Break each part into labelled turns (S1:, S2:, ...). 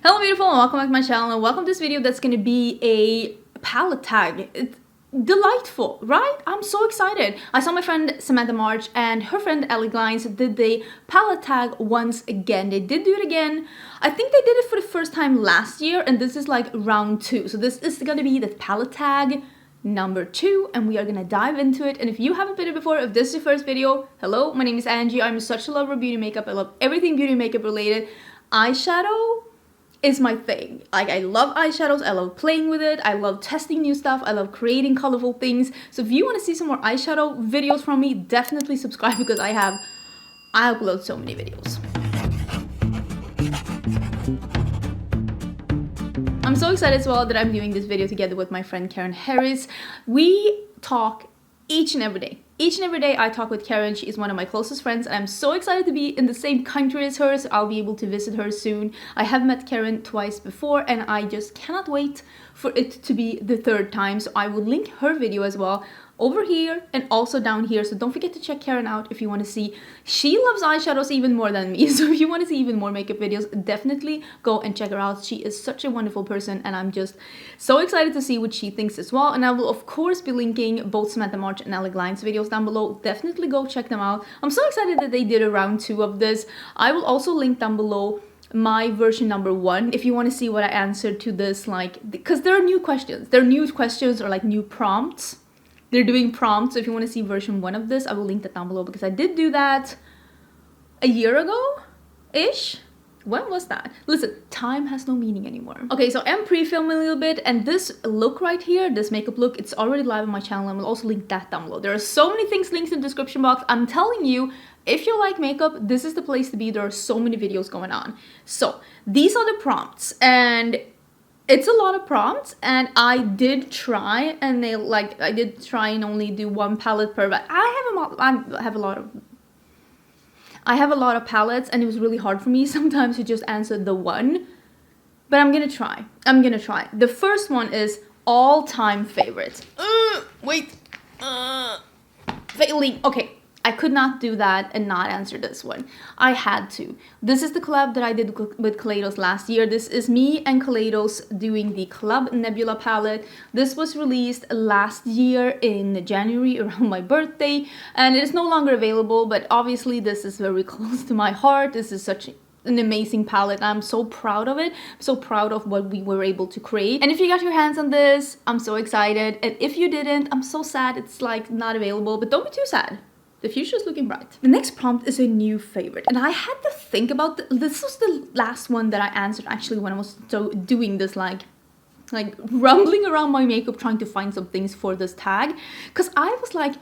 S1: Hello beautiful and welcome back to my channel and welcome to this video that's going to be a palette tag. It's delightful, right? I'm so excited. I saw my friend Samantha March and her friend Ellie Glines did the palette tag once again. They did do it again. I think they did it for the first time last year and this is like round 2. So this is going to be the palette tag number 2 and we are going to dive into it. And if you haven't been here before, if this is your first video, hello, my name is Angie. I'm such a lover of beauty makeup. I love everything beauty makeup related. Eyeshadow is my thing. Like, I love eyeshadows, I love playing with it, I love testing new stuff, I love creating colorful things. So if you want to see some more eyeshadow videos from me, definitely subscribe because I upload so many videos. I'm so excited as well that I'm doing this video together with my friend Karen Harris. We talk each and every day. Each and every day I talk with Karen. She is one of my closest friends and I'm so excited to be in the same country as her, so I'll be able to visit her soon. I have met Karen twice before and I just cannot wait for it to be the third time, so I will link her video as well over here and also down here, so don't forget to check Karen out if you want to see. She loves eyeshadows even more than me, so if you want to see even more makeup videos, definitely go and check her out. She is such a wonderful person and I'm just so excited to see what she thinks as well. And I will of course be linking both Samantha March and Ellie Glines videos down below. Definitely go check them out. I'm so excited that they did a round 2 of this. I will also link down below my version number 1 if you want to see what I answered to this, like, because there are new questions. There are new questions or like new prompts. They're doing prompts, so if you want to see version 1 of this, I will link that down below because I did do that a year ago-ish. When was that? Listen, time has no meaning anymore. Okay, so I'm pre-filming a little bit and this look right here, this makeup look, it's already live on my channel and we'll also link that down below. There are so many things linked in the description box. I'm telling you, if you like makeup, this is the place to be. There are so many videos going on. So these are the prompts and it's a lot of prompts and I did try and I did try and only do one palette per, but I have a lot of palettes and it was really hard for me sometimes to just answer the one, but I'm gonna try. The first one is all-time favorite. Failing. Okay, I could not do that and not answer this one. I had to. This is the collab that I did with Kaleidos last year. This is me and Kaleidos doing the Collab Nebula palette. This was released last year in January around my birthday and it is no longer available, but obviously this is very close to my heart. This is such an amazing palette. I'm so proud of it. I'm so proud of what we were able to create. And if you got your hands on this, I'm so excited. And if you didn't, I'm so sad it's like not available, but don't be too sad. The future is looking bright. The next prompt is a new favorite. And I had to think about this was the last one that I answered actually when I was doing this like rumbling around my makeup trying to find some things for this tag. Because I was like,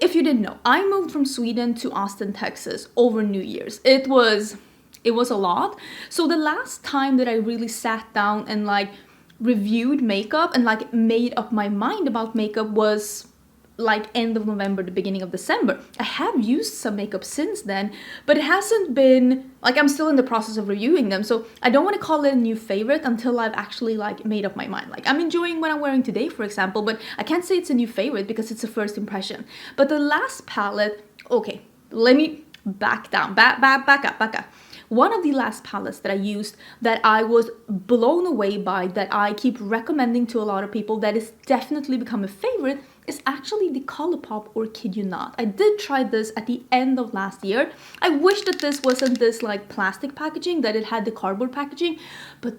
S1: if you didn't know, I moved from Sweden to Austin, Texas over New Year's. It was a lot. So the last time that I really sat down and like reviewed makeup and like made up my mind about makeup was like end of November, the beginning of December. I have used some makeup since then, but it hasn't been like, I'm still in the process of reviewing them, so I don't want to call it a new favorite until I've actually like made up my mind. Like, I'm enjoying what I'm wearing today, for example, but I can't say it's a new favorite because it's a first impression. But the last palette, okay, let me back up. One of the last palettes that I used that I was blown away by, that I keep recommending to a lot of people, that is definitely become a favorite, is actually the Colourpop Or Kid You Not. I did try this at the end of last year. I wish that this wasn't this like plastic packaging, that it had the cardboard packaging, but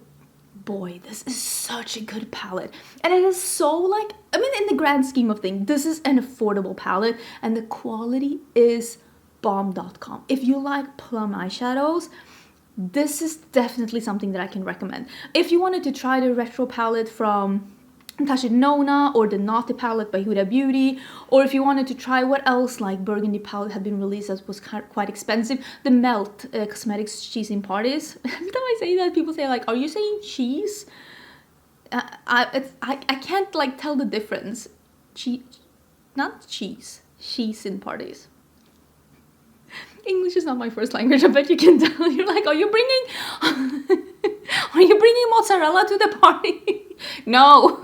S1: boy, this is such a good palette. And it is so like, I mean, in the grand scheme of things, this is an affordable palette and the quality is bomb.com. If you like plum eyeshadows, this is definitely something that I can recommend. If you wanted to try the retro palette from Tasha Nona or the Naughty palette by Huda Beauty, or if you wanted to try what else like Burgundy palette had been released that was quite expensive, the Melt Cosmetics Cheese in Parties. Every time I say that, people say like, are you saying cheese? I can't like tell the difference. Not cheese, cheese in parties. English is not my first language, I bet you can tell. You're like, are you bringing mozzarella to the party? No.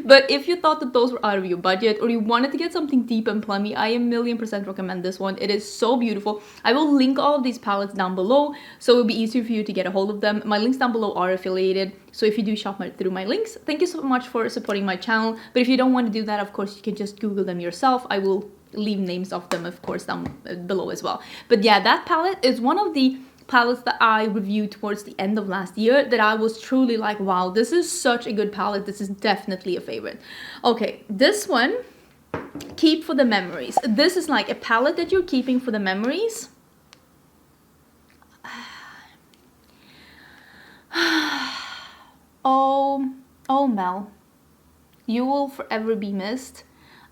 S1: But if you thought that those were out of your budget or you wanted to get something deep and plummy, I a million% recommend this one. It is so beautiful. I will link all of these palettes down below, so it'll be easier for you to get a hold of them. My links down below are affiliated, so if you do shop through my links, thank you so much for supporting my channel. But if you don't want to do that, of course, you can just Google them yourself. I will leave names of them, of course, down below as well. But yeah, that palette is one of the palettes that I reviewed towards the end of last year that I was truly like, wow, this is such a good palette. This is definitely a favorite. Okay, this one, keep for the memories. This is like a palette that you're keeping for the memories. Oh Mel, you will forever be missed.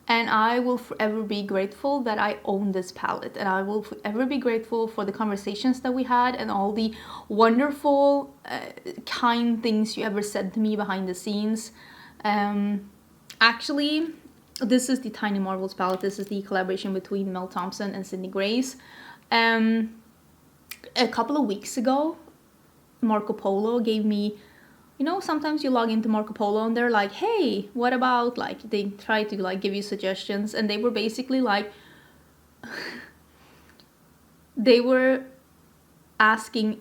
S1: And I will forever be grateful that I own this palette. And I will forever be grateful for the conversations that we had and all the wonderful, kind things you ever said to me behind the scenes. Actually, this is the Tiny Marvels palette. This is the collaboration between Mel Thompson and Sydney Grace. A couple of weeks ago, Marco Polo gave me... You know, sometimes you log into Marco Polo and they're like, hey, what about, like, they try to, like, give you suggestions. And they were basically like, they were asking,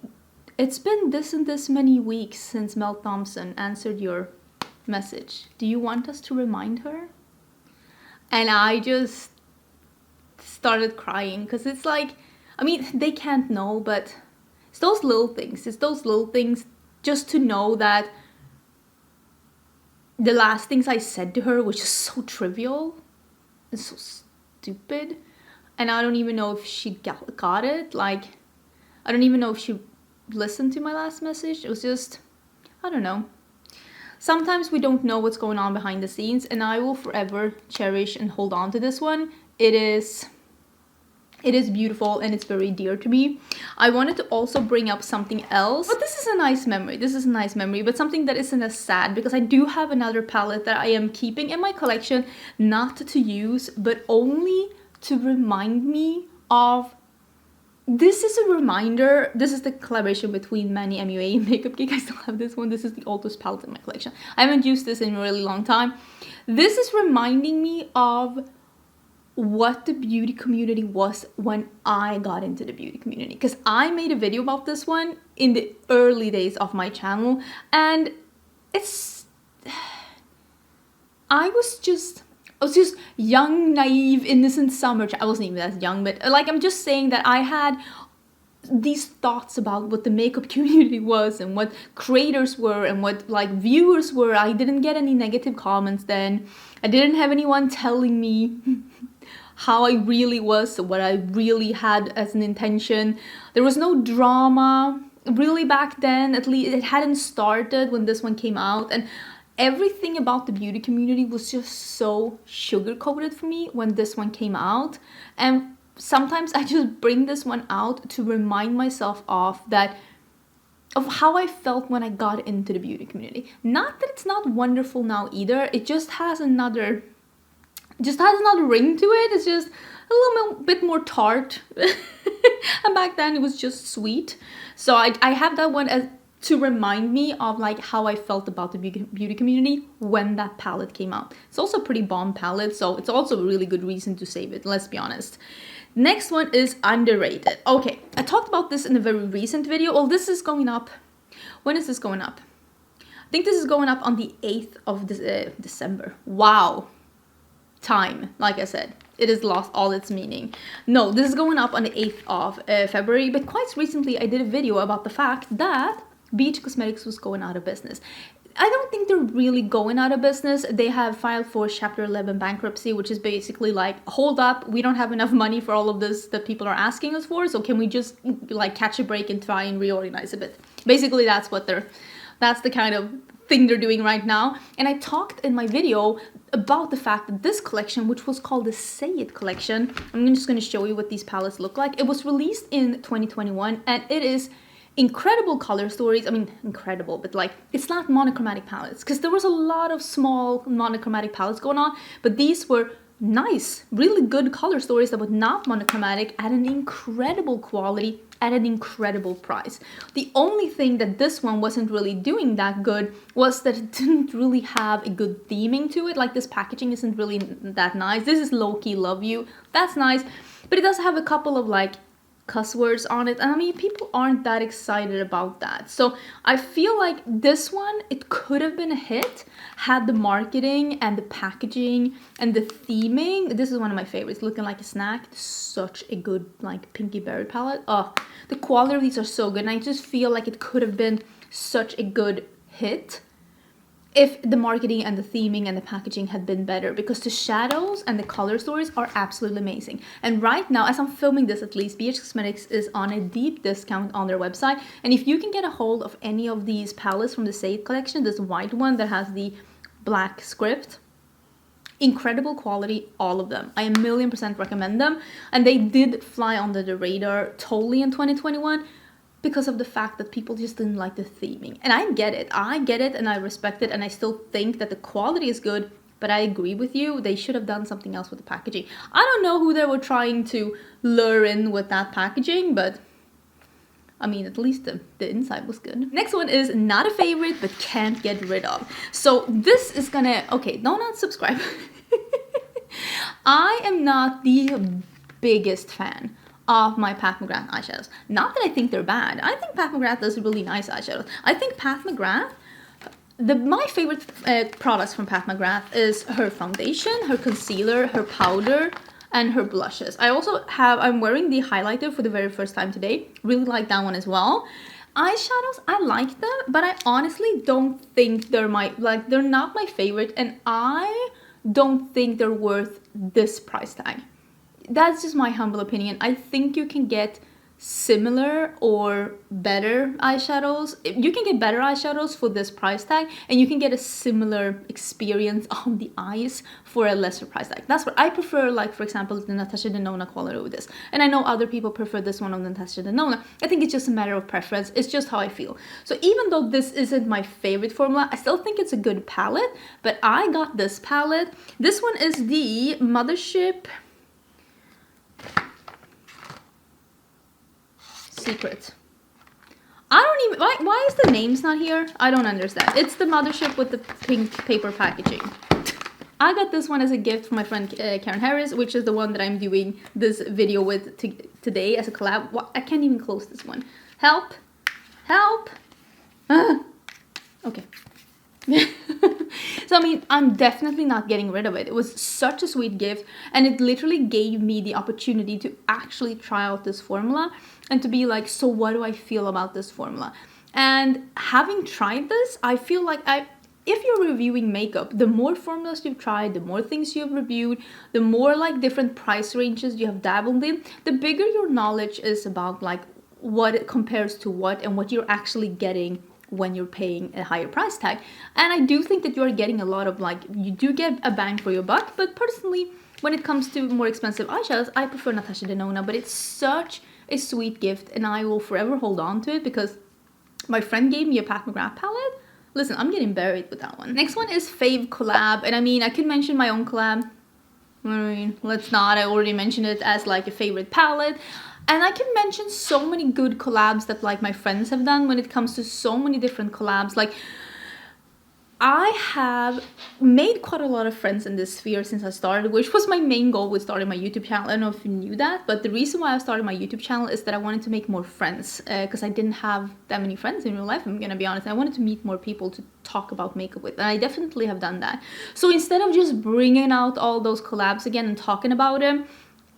S1: it's been this and this many weeks since Mel Thompson answered your message. Do you want us to remind her? And I just started crying because it's like, I mean, they can't know, but it's those little things. It's those little things. Just to know that the last things I said to her was just so trivial and so stupid. And I don't even know if she got it. Like, I don't even know if she listened to my last message. It was just, I don't know. Sometimes we don't know what's going on behind the scenes, and I will forever cherish and hold on to this one. It is beautiful and it's very dear to me. I wanted to also bring up something else, but this is a nice memory. This is a nice memory, but something that isn't as sad, because I do have another palette that I am keeping in my collection, not to use, but only to remind me of... This is a reminder. This is the collaboration between Manny MUA and Makeup Geek. I still have this one. This is the oldest palette in my collection. I haven't used this in a really long time. This is reminding me of what the beauty community was when I got into the beauty community, because I made a video about this one in the early days of my channel, and I was just young, naive, innocent summer. I wasn't even that young, but like, I'm just saying that I had these thoughts about what the makeup community was and what creators were and what like viewers were. I didn't get any negative comments then. I didn't have anyone telling me how I really was, what I really had as an intention. There was no drama really back then. At least it hadn't started when this one came out, and everything about the beauty community was just so sugar-coated for me when this one came out. And sometimes I just bring this one out to remind myself of how I felt when I got into the beauty community. Not that it's not wonderful now either. It just has another ring to it. It's just a little bit more tart. And back then it was just sweet. So I have that one as to remind me of like how I felt about the beauty community when that palette came out. It's also a pretty bomb palette, so it's also a really good reason to save it, let's be honest. Next one is underrated. Okay, I talked about this in a very recent video. Well, this is going up. When is this going up? I think this is going up on the 8th of December. Wow. Time, like I said, it has lost all its meaning. No, this is going up on the 8th of February, but quite recently I did a video about the fact that BH Cosmetics was going out of business. I don't think they're really going out of business. They have filed for Chapter 11 bankruptcy, which is basically like, hold up, we don't have enough money for all of this that people are asking us for, so can we just like catch a break and try and reorganize a bit? Basically, that's the kind of thing they're doing right now. And I talked in my video about the fact that this collection, which was called the Say It collection, I'm just going to show you what these palettes look like. It was released in 2021, and it is incredible color stories. I mean, incredible, but like, it's not monochromatic palettes, because there was a lot of small monochromatic palettes going on, but these were nice, really good color stories that were not monochromatic at an incredible quality at an incredible price. The only thing that this one wasn't really doing that good was that it didn't really have a good theming to it. Like, this packaging isn't really that nice. This is low-key love you. That's nice. But it does have a couple of like cuss words on it, and I mean, people aren't that excited about that. So I feel like this one, it could have been a hit had the marketing and the packaging and the theming. This is one of my favorites, looking like a snack. Such a good like pinky berry palette. Oh, the quality of these are so good, and I just feel like it could have been such a good hit if the marketing and the theming and the packaging had been better, because the shadows and the color stories are absolutely amazing. And right now, as I'm filming this at least, BH Cosmetics is on a deep discount on their website. And if you can get a hold of any of these palettes from the Save collection, this white one that has the black script, incredible quality, all of them. I a million % recommend them. And they did fly under the radar totally in 2021. Because of the fact that people just didn't like the theming. And I get it and I respect it, and I still think that the quality is good, but I agree with you, they should have done something else with the packaging. I don't know who they were trying to lure in with that packaging, but I mean, at least the inside was good. Next one is not a favorite, but can't get rid of. So this is gonna, okay, don't unsubscribe. I am not the biggest fan of my Pat McGrath eyeshadows. Not that I think they're bad. I think Pat McGrath does really nice eyeshadows. I think Pat McGrath, my favorite products from Pat McGrath is her foundation, her concealer, her powder, and her blushes. I also have, I'm wearing the highlighter for the very first time today. Really like that one as well. Eyeshadows, I like them, but I honestly don't think they're they're not my favorite, and I don't think they're worth this price tag. That's just my humble opinion. I think you can get similar or better eyeshadows. You can get better eyeshadows for this price tag, and you can get a similar experience on the eyes for a lesser price tag. That's what I prefer, like for example the Natasha Denona quality with this, and I know other people prefer this one on Natasha Denona. I think it's just a matter of preference. It's just how I feel. So even though this isn't my favorite formula, I still think it's a good palette. But I got this palette. This one is the Mothership Secret. I don't even, why is the names not here? I don't understand. It's the Mothership with the pink paper packaging. I got this one as a gift from my friend Karen Harris, which is the one that I'm doing this video with today as a collab. What? I can't even close this one. Help! Help! Okay. So I mean, I'm definitely not getting rid of it. It was such a sweet gift, and it literally gave me the opportunity to actually try out this formula and to be like, so what do I feel about this formula? And having tried this, I feel like if you're reviewing makeup, the more formulas you've tried, the more things you've reviewed, the more like different price ranges you have dabbled in, the bigger your knowledge is about like what it compares to what and what you're actually getting when you're paying a higher price tag. And I do think that you are getting a lot of like, you do get a bang for your buck. But personally, when it comes to more expensive eyeshadows, I prefer Natasha Denona, but it's such a sweet gift and I will forever hold on to it because my friend gave me a Pat McGrath palette. Listen, I'm getting buried with that one. Next one is Fave collab, and I mean, I could mention my own collab. I mean, let's not. I already mentioned it as like a favorite palette. And I can mention so many good collabs that like my friends have done when it comes to so many different collabs. Like, I have made quite a lot of friends in this sphere since I started, which was my main goal with starting my YouTube channel. I don't know if you knew that, but the reason why I started my YouTube channel is that I wanted to make more friends because I didn't have that many friends in real life, I'm gonna be honest. I wanted to meet more people to talk about makeup with, and I definitely have done that. So instead of just bringing out all those collabs again and talking about them,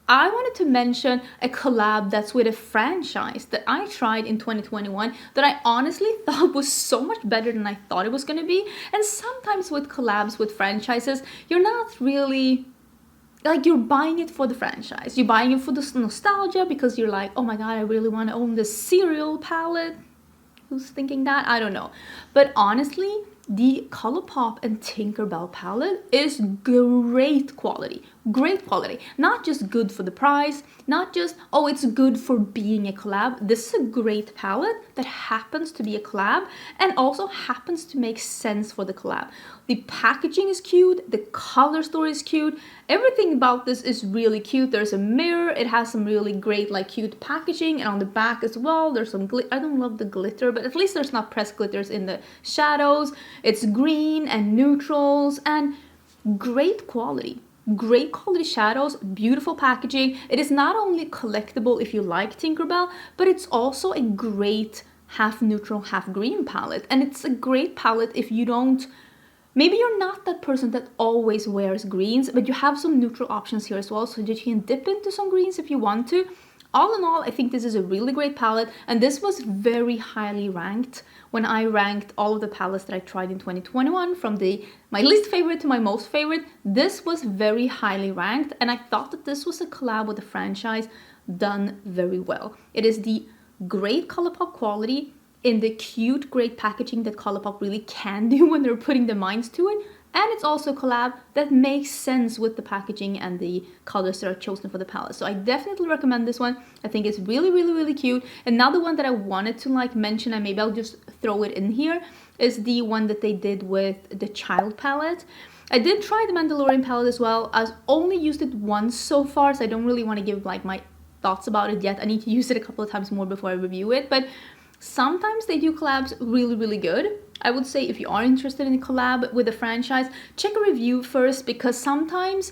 S1: I wanted to mention a collab that's with a franchise that I tried in 2021 that I honestly thought was so much better than I thought it was going to be. And sometimes with collabs with franchises, you're not really, like, you're buying it for the franchise. You're buying it for the nostalgia because you're like, oh my god, I really want to own this cereal palette. Who's thinking that? I don't know. But honestly, the ColourPop and Tinkerbell palette is great quality. great quality, not just good for the price, not just, oh, it's good for being a collab. This is a great palette that happens to be a collab and also happens to make sense for the collab. The packaging is cute, the color story is cute, everything about this is really cute. There's a mirror, it has some really great like cute packaging, and on the back as well there's some I don't love the glitter, but at least there's not pressed glitters in the shadows. It's green and neutrals and great quality. Great quality shadows, beautiful packaging. It is not only collectible if you like Tinkerbell, but it's also a great half neutral, half green palette. And it's a great palette if you don't, maybe you're not that person that always wears greens, but you have some neutral options here as well, so that you can dip into some greens if you want to. All in all, I think this is a really great palette, and this was very highly ranked when I ranked all of the palettes that I tried in 2021 from my least favorite to my most favorite. This was very highly ranked, and I thought that this was a collab with a franchise done very well. It is the great Colourpop quality in the cute, great packaging that Colourpop really can do when they're putting their minds to it. And it's also a collab that makes sense with the packaging and the colors that are chosen for the palette. So I definitely recommend this one. I think it's really, really, really cute. Another one that I wanted to like mention, and maybe I'll just throw it in here, is the one that they did with the Child palette. I did try the Mandalorian palette as well. I've only used it once so far, so I don't really want to give like my thoughts about it yet. I need to use it a couple of times more before I review it. But sometimes they do collabs really, really good. I would say if you are interested in a collab with a franchise, check a review first, because sometimes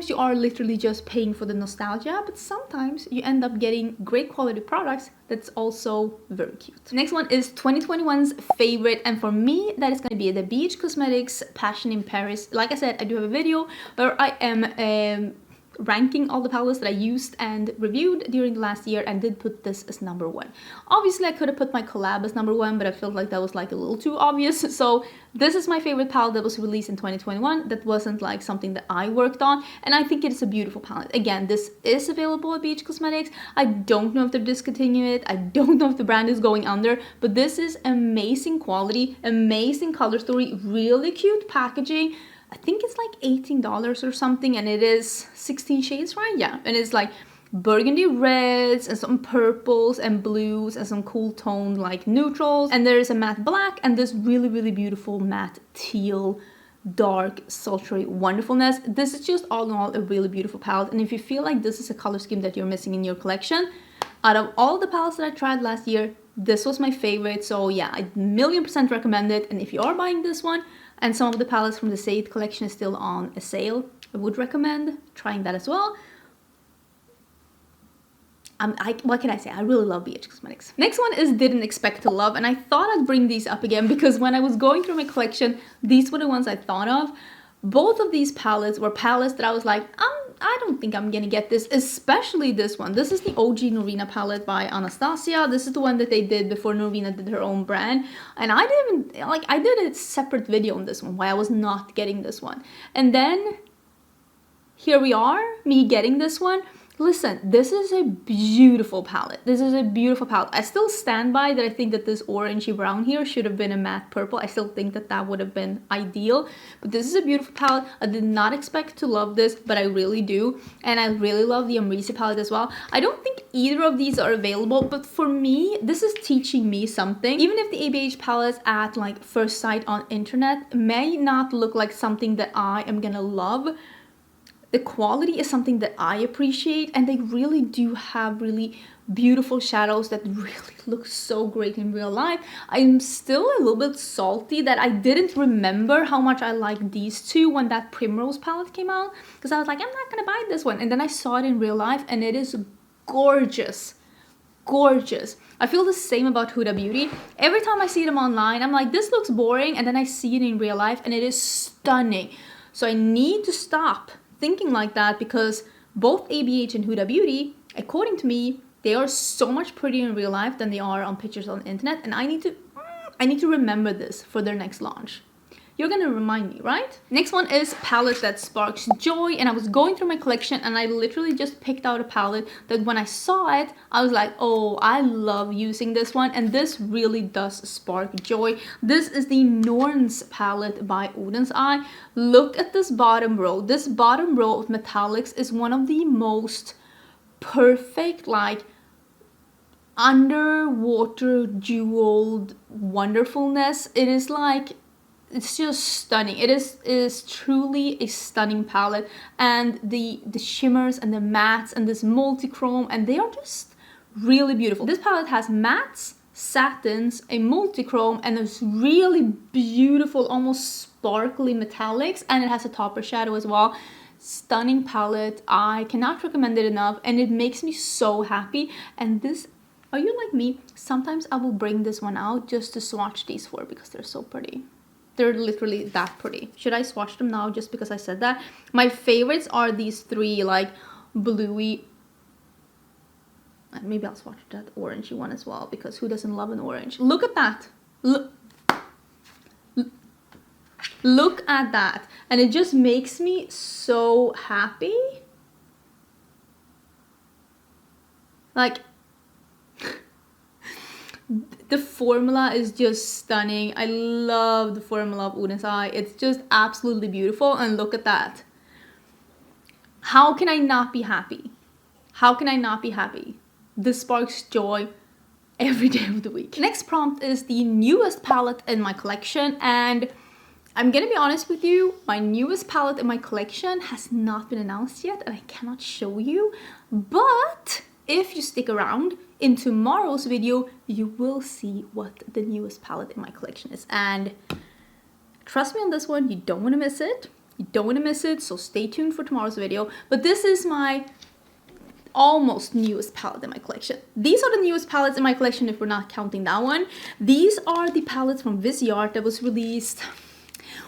S1: you are literally just paying for the nostalgia, but sometimes you end up getting great quality products that's also very cute. Next one is 2021's favorite, and for me that is going to be the BH Cosmetics Passion in Paris. Like I said, I do have a video where I am ranking all the palettes that I used and reviewed during the last year, and did put this as number one. Obviously I could have put my collab as number one, but I felt like that was like a little too obvious. So this is my favorite palette that was released in 2021 that wasn't like something that I worked on, and I think it is a beautiful palette. Again, this is available at BH Cosmetics. I don't know if they're discontinuing it, I don't know if the brand is going under, but this is amazing quality, amazing color story, really cute packaging. I think it's like $18 or something, and it is 16 shades, right? Yeah, and it's like burgundy reds and some purples and blues and some cool toned like neutrals, and there is a matte black and this really, really beautiful matte teal, dark, sultry wonderfulness. This is just all in all a really beautiful palette, and if you feel like this is a color scheme that you're missing in your collection, out of all the palettes that I tried last year, this was my favorite. So yeah, I 1,000,000% recommend it. And if you are buying this one, and some of the palettes from the Say It collection is still on a sale, I would recommend trying that as well. What can I say? I really love BH Cosmetics. Next one is Didn't Expect to Love, and I thought I'd bring these up again because when I was going through my collection, these were the ones I thought of. Both of these palettes were palettes that I was like, I don't think I'm gonna get this, especially this one. This is the OG Norina palette by Anastasia. This is the one that they did before Norina did her own brand. And I did a separate video on this one, why I was not getting this one. And then here we are, me getting this one. Listen, this is a beautiful palette. This is a beautiful palette. I still stand by that. I think that this orangey brown here should have been a matte purple. I still think that that would have been ideal. But this is a beautiful palette. I did not expect to love this, but I really do. And I really love the Amrezy palette as well. I don't think either of these are available, but for me, this is teaching me something. Even if the ABH palettes at like first sight on internet may not look like something that I am gonna love, the quality is something that I appreciate, and they really do have really beautiful shadows that really look so great in real life. I'm still a little bit salty that I didn't remember how much I liked these two when that Primrose palette came out, because I was like, I'm not gonna buy this one, and then I saw it in real life and it is gorgeous. Gorgeous. I feel the same about Huda Beauty. Every time I see them online, I'm like, this looks boring, and then I see it in real life and it is stunning. So I need to stop thinking like that, because both ABH and Huda Beauty, according to me, they are so much prettier in real life than they are on pictures on the internet, and I need to remember this for their next launch. You're gonna remind me, right? Next one is palette that sparks joy, and I was going through my collection and I literally just picked out a palette that when I saw it, I was like, oh, I love using this one, and this really does spark joy. This is the Norns palette by Odin's Eye. Look at this bottom row. This bottom row of metallics is one of the most perfect, like, underwater jeweled wonderfulness. It is like, it's just stunning. It is truly a stunning palette, and the shimmers and the mattes and this multi-chrome, and they are just really beautiful. This palette has mattes, satins, a multi-chrome, and this really beautiful, almost sparkly metallics, and it has a topper shadow as well. Stunning palette. I cannot recommend it enough, and it makes me so happy. And this, are you like me? Sometimes I will bring this one out just to swatch these four because they're so pretty. They're literally that pretty. Should I swatch them now just because I said that? My favorites are these three, like, bluey. Maybe I'll swatch that orangey one as well, because who doesn't love an orange? Look at that. Look at that. And it just makes me so happy. Like, the formula is just stunning. I love the formula of Odin's Eye. It's just absolutely beautiful. And look at that. How can I not be happy? How can I not be happy? This sparks joy every day of the week. Next prompt is the newest palette in my collection, and I'm gonna be honest with you, my newest palette in my collection has not been announced yet, and I cannot show you, but if you stick around in tomorrow's video, you will see what the newest palette in my collection is. And trust me on this one, you don't want to miss it. You don't want to miss it, so stay tuned for tomorrow's video. But this is my almost newest palette in my collection. These are the newest palettes in my collection if we're not counting that one. These are the palettes from Viseart that was released.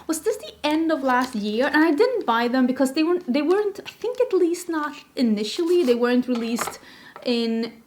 S1: Was this the end of last year? And I didn't buy them because they weren't, I think at least not initially, they weren't released in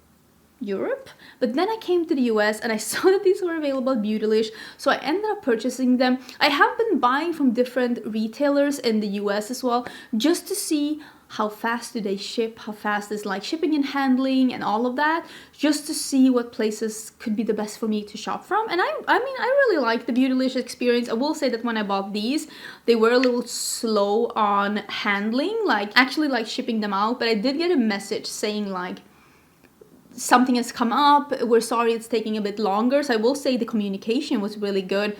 S1: Europe. But then I came to the US and I saw that these were available at Beautylish, so I ended up purchasing them. I have been buying from different retailers in the US as well, just to see how fast do they ship, how fast is like shipping and handling and all of that, just to see what places could be the best for me to shop from. And I mean, I really like the Beautylish experience. I will say that when I bought these, they were a little slow on handling, like actually like shipping them out, but I did get a message saying like, something has come up, we're sorry it's taking a bit longer. So I will say the communication was really good,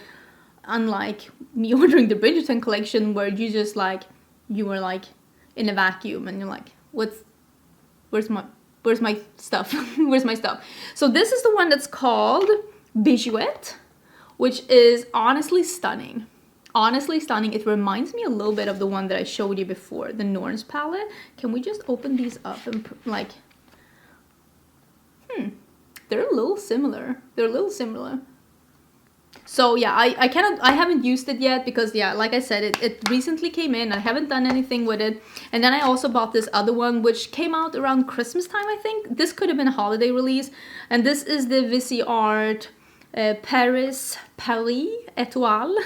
S1: unlike me ordering the Bridgerton collection where you just like, you were like in a vacuum and you're like, where's my stuff? Where's my stuff? So this is the one that's called Bijouette, which is honestly stunning. Honestly stunning. It reminds me a little bit of the one that I showed you before, the Norns palette. Can we just open these up and like, they're a little similar. They're a little similar. So yeah, I haven't used it yet because yeah, like I said, it recently came in. I haven't done anything with it. And then I also bought this other one, which came out around Christmas time, I think. This could have been a holiday release. And this is the Viseart Paris Etoile.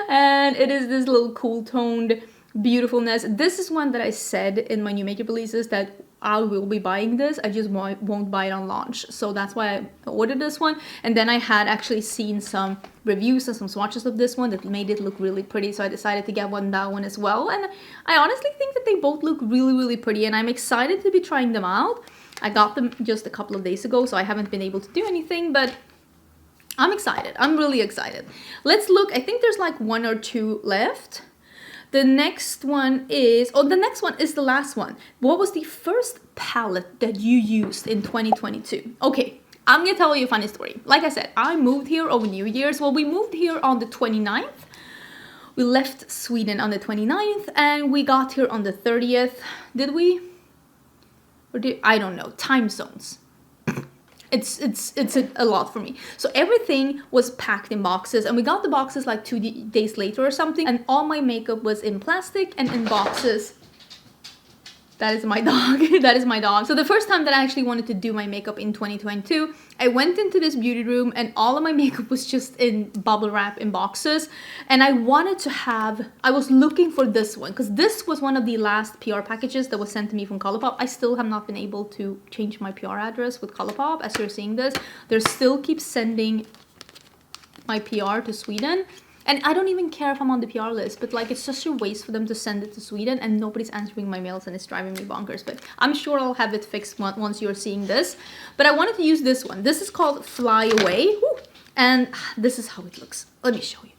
S1: And it is this little cool toned beautifulness. This is one that I said in my new makeup releases that I will be buying this. I just won't buy it on launch. So that's why I ordered this one. And then I had actually seen some reviews and some swatches of this one that made it look really pretty. So I decided to get that one as well. And I honestly think that they both look really, really pretty. And I'm excited to be trying them out. I got them just a couple of days ago, so I haven't been able to do anything, but I'm excited. I'm really excited. Let's look. I think there's like one or two left. The next one is, the next one is the last one. What was the first palette that you used in 2022? Okay, I'm gonna tell you a funny story. Like I said, I moved here over New Year's. Well, we moved here on the 29th. We left Sweden on the 29th and we got here on the 30th. Did we? Or I don't know, time zones. It's a lot for me. So everything was packed in boxes and we got the boxes like 2 days later or something, and all my makeup was in plastic and in boxes. That is my dog. That is my dog. So the first time that I actually wanted to do my makeup in 2022, I went into this beauty room and all of my makeup was just in bubble wrap in boxes. And I wanted to have, I was looking for this one because this was one of the last PR packages that was sent to me from Colourpop. I still have not been able to change my PR address with Colourpop. As you're seeing this, they still keep sending my PR to Sweden. And I don't even care if I'm on the PR list, but like it's such a waste for them to send it to Sweden and nobody's answering my mails and it's driving me bonkers. But I'm sure I'll have it fixed once you're seeing this. But I wanted to use this one. This is called Fly Away. Woo! And this is how it looks. Let me show you.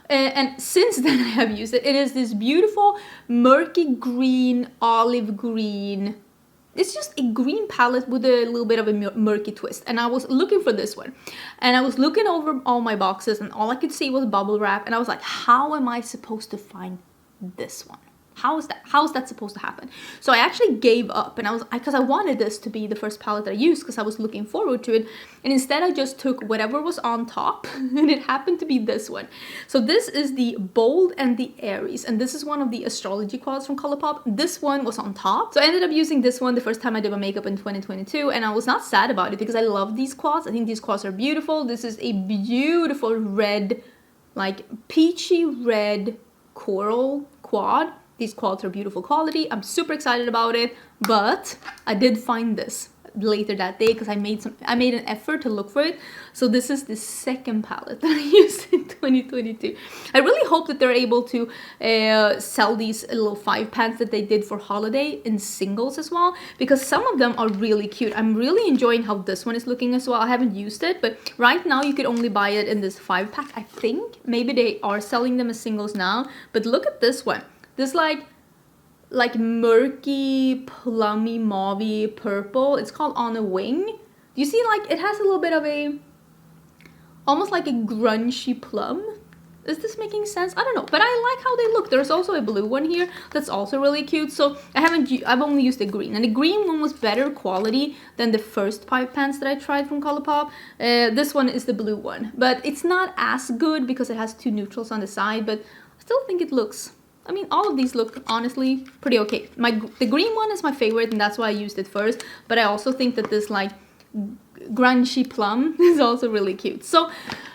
S1: And since then I have used it. It is this beautiful murky green, olive green. It's just a green palette with a little bit of a murky twist. And I was looking for this one. And I was looking over all my boxes and all I could see was bubble wrap. And I was like, how am I supposed to find this one? How is that supposed to happen? So I actually gave up and because I wanted this to be the first palette that I used because I was looking forward to it. And instead I just took whatever was on top and it happened to be this one. So this is the Bold and the Aries. And this is one of the astrology quads from Colourpop. This one was on top. So I ended up using this one the first time I did my makeup in 2022. And I was not sad about it because I love these quads. I think these quads are beautiful. This is a beautiful red, like peachy red coral quad. These quads are beautiful quality. I'm super excited about it, but I did find this later that day because I made an effort to look for it. So this is the second palette that I used in 2022. I really hope that they're able to sell these little 5 pans that they did for holiday in singles as well, because some of them are really cute. I'm really enjoying how this one is looking as well. I haven't used it, but right now you could only buy it in this 5-pack. I think maybe they are selling them as singles now, but look at this one. This like murky, plummy, mauvey purple. It's called On a Wing. Do you see like it has a little bit of a, almost like a grungy plum? Is this making sense? I don't know, but I like how they look. There's also a blue one here that's also really cute. So I've only used the green, and the green one was better quality than the first 5 pans that I tried from Colourpop. This one is the blue one, but it's not as good because it has 2 neutrals on the side, but I still think it looks, I mean, all of these look honestly pretty okay. The green one is my favorite and that's why I used it first. But I also think that this like grungy plum is also really cute. So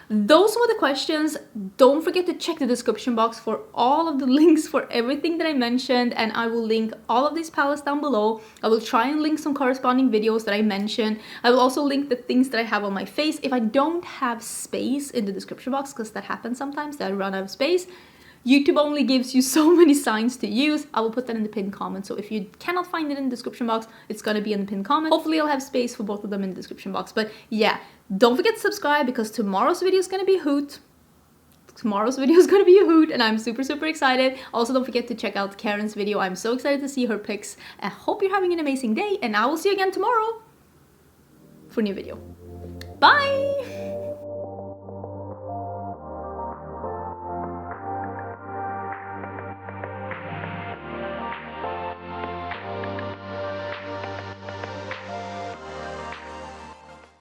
S1: those were the questions. Don't forget to check the description box for all of the links for everything that I mentioned. And I will link all of these palettes down below. I will try and link some corresponding videos that I mentioned. I will also link the things that I have on my face. If I don't have space in the description box, because that happens sometimes, that I run out of space, YouTube only gives you so many signs to use. I will put that in the pinned comment. So if you cannot find it in the description box, it's gonna be in the pinned comment. Hopefully I'll have space for both of them in the description box. But yeah, don't forget to subscribe because tomorrow's video is gonna be a hoot. Tomorrow's video is gonna be a hoot and I'm super, super excited. Also, don't forget to check out Karen's video. I'm so excited to see her pics. I hope you're having an amazing day and I will see you again tomorrow for a new video. Bye!